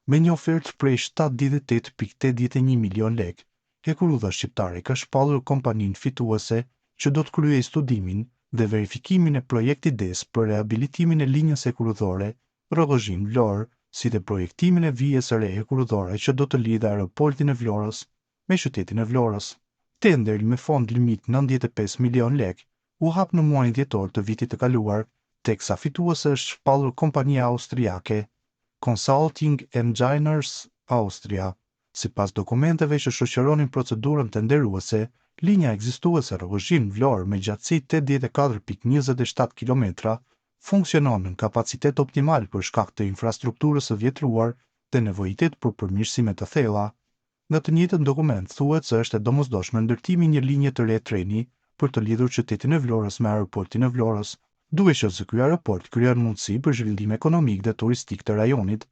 Me një ofertë prej 78,81 milion lekë, Hekurudha shqiptare ka shpallur kompaninë fituese që do të kryej studimin dhe verifikimin e projektit DES për rehabilitimin e linjës hekurudhore Rrogozhin-Vlorë, si dhe projektimin e vijës së re hekurudhore që do të lidhë aeroportin e Vlorës me qytetin e Vlorës. Tenderi me fond limit 95 milion lekë u hap në muajin dhjetor të vitit të kaluar, teksa fituese është shpallur kompania austriake Consulting Engineers Austria. Sipas dokumenteve që shoqëronin procedurën tenderuese, linja ekzistuese Rrogozhin-Vlorë me gjatësi 84,27 km funksionon në kapacitet optimal për shkak të infrastrukturës së vjetruar dhe nevojitet për përmirësime të thella. Në të njëjtën dokument thuhet se është e domosdoshme ndërtimi një linje të re treni për të lidhur qytetin e Vlorës me aeroportin e Vlorës, duke qenë se ky aeroport krijon mundësi për zhvillim ekonomik dhe turistik të rajonit.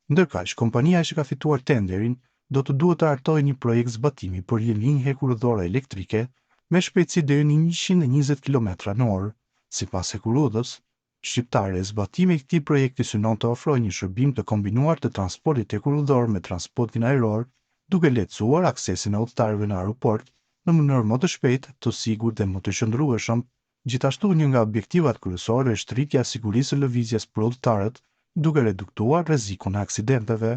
Ndërkaq, kompania që ka fituar tenderin do të duhet të hartojë një projekt zbatimi për një linjë hekurudhore elektrike me shpejtësi deri në 120 km/h. Sipas Hekurudhës shqiptare, zbatimi i këtij projekti synon të ofrojë një shërbim të kombinuar të transportit hekurudhor me transportin ajror, duke lehtësuar aksesin e udhëtarëve në aeroport në mënyrë më të shpejtë, të sigurt dhe më të qëndrueshëm. Gjithashtu, një nga objektivat kryesorë është rritja e sigurisë së lëvizjes për udhëtarët, duke reduktuar rrezikun e aksidenteve.